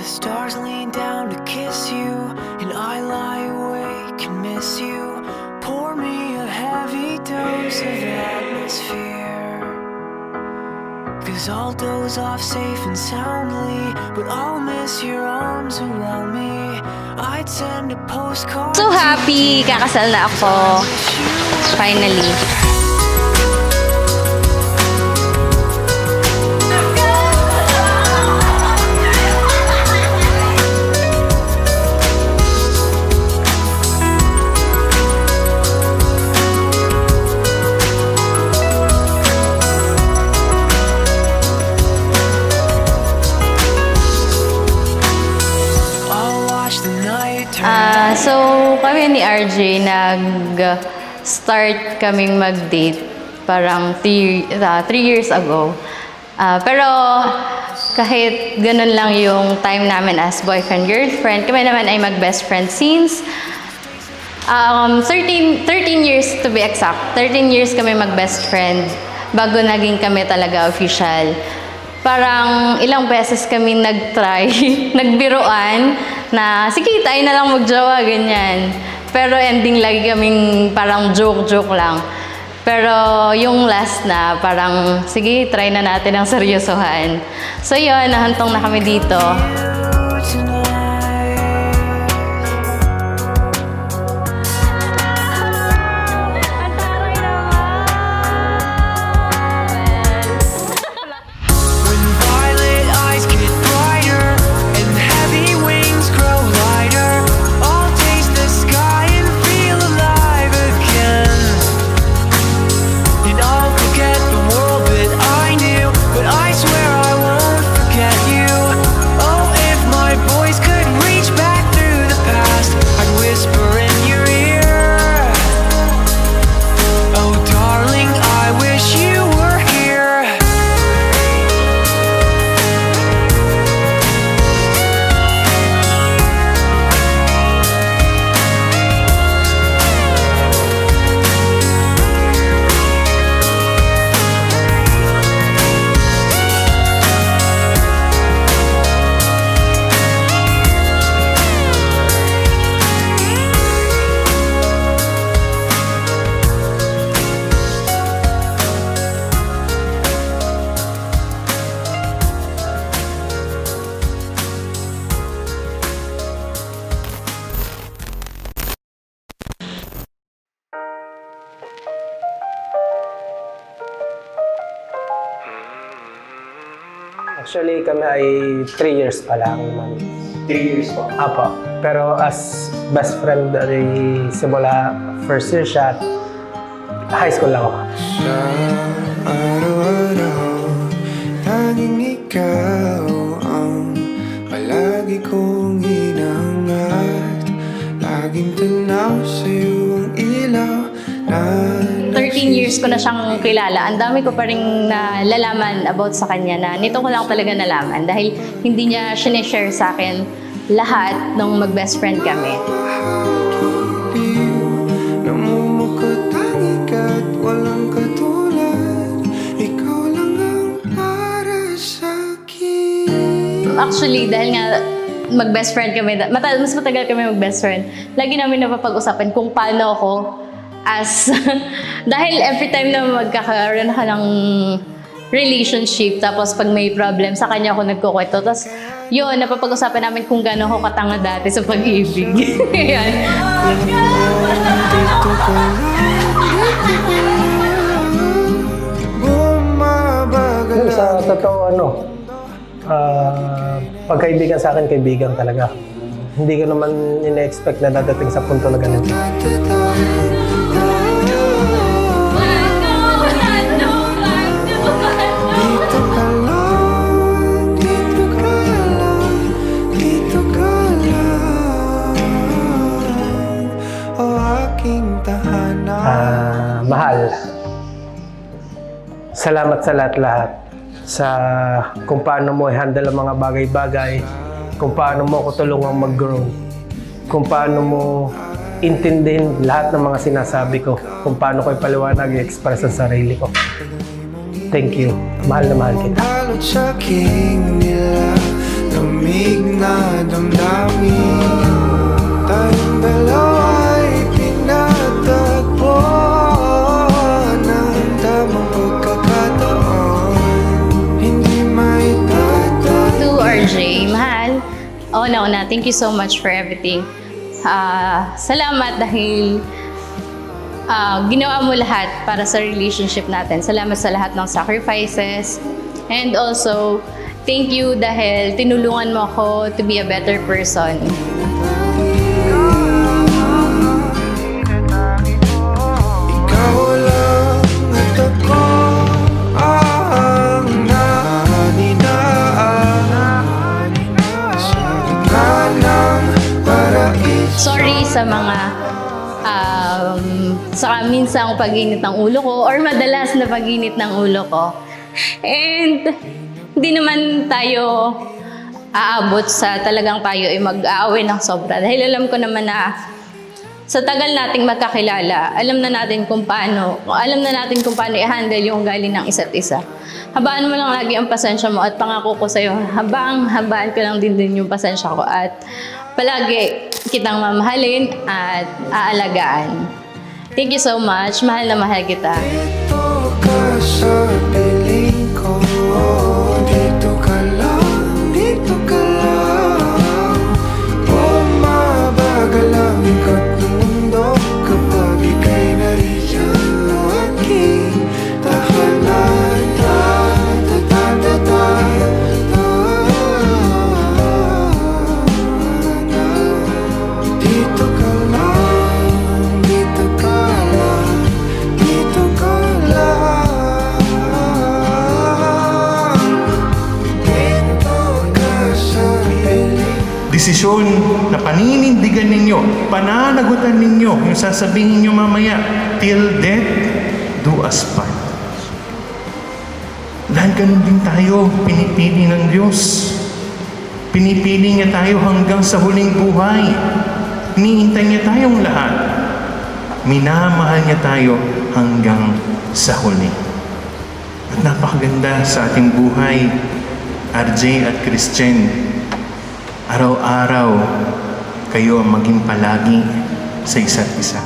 stars lean down to kiss you, and I lie awake and miss you. Pour me a heavy dose of atmosphere, 'cause I'll doze off safe and soundly, but I'll miss your arms around me. I'd send a postcard. So happy! Kakasal na ako. Finally. So, kami ni RJ, nag-start kaming mag-date parang 3 years ago. Pero kahit ganun lang yung time namin as boyfriend-girlfriend, kami naman ay mag-best friend since 13 years to be exact. 13 years kami mag-best friend bago naging kami talaga official. Parang ilang beses kami nag-try, nagbiruan na sige, tayo na lang magjowa, ganyan. Pero ending lagi kaming parang joke-joke lang. Pero yung last na parang sige, try na natin ang seryosohan. So yun, nahantong na kami dito. Actually, kami ay 3 years pa lang naman. 3 years pa? Apo. Pero as best friend ay simula first year siya, high school lang ako. Sa araw-araw, tanging ikaw ang palagi kong hinahangat. Laging tanaw sa'yo ang ilaw na 13 years ko na siyang kilala. Ang dami ko pa rin nalalaman about sa kanya na nito ko lang talaga nalaman dahil hindi niya sinishare sa akin lahat nung mag-best friend kami. Namumukot ang ikat, walang katulad. Ikaw lang ang para sa'kin. Actually, dahil nga mag-best friend kami, mas matagal kami mag-best friend, lagi namin napapag-usapan kung paano ako dahil every time na magkakaroon ka ng relationship, tapos pag may problem, sa kanya ako nagkukwento. Tapos yun, napapag-usapan namin kung gano'n ako katanga dati sa pag-ibig. Yan. Sa totoo, pagkaibigan sa akin, kaibigan talaga. Hindi ko naman ina-expect na dadating sa punto na ganito. Mahal, salamat sa lahat-lahat sa kung paano mo i-handle ang mga bagay-bagay, kung paano mo ako tulungang mag-grow, kung paano mo intindihin lahat ng mga sinasabi ko, kung paano ko ipaliwanag i-express ang sarili ko. Thank you. Mahal na mahal kita. lamig na damdamin. Tayong dalawa'y pinatagpo ng tamang pagkakataon. Hindi may tatay. To RJ, mahal. Una, thank you so much for everything. Salamat dahil ginawa mo lahat para sa relationship natin. Salamat sa lahat ng sacrifices. And also, thank you dahil tinulungan mo ako to be a better person. Ikaw lang at ako ang naninaan sa gitna ng paraiso. Sorry sa mga sa minsang pag-init ng ulo ko or madalas na pag-init ng ulo ko. And hindi naman tayo aabot sa talagang tayo ay mag-aaway ng sobra. Dahil alam ko naman na sa tagal nating magkakilala, alam na natin kung paano i-handle yung ugali ng isa't isa. Habaan mo lang lagi ang pasensya mo at pangako ko sa'yo, habaan ko lang din yung pasensya ko at palagi kitang mamahalin at aalagaan. Thank you so much. Mahal na mahal kita. Dito ka sa piling ko, dito ka lang, dito ka lang. Bumabagal ang ikot ng mundo kapag ika'y nariyan aking tahanan. Dito ka lang, dito ka lang, dito ka lang. Dito ka sa piling. Desisyon na paninindigan ninyo, pananagutan ninyo, yung sasabihin nyo mamaya, till death do us part. Dahil ganun din tayo, pinipili ng Diyos. Pinipili niya tayo hanggang sa huling buhay. Iniintay niya tayong lahat. Minamahal niya tayo hanggang sa huli. At napakaganda sa ating buhay, RJ at Christian. Araw-araw, kayo ang maging palagi sa isa't isa.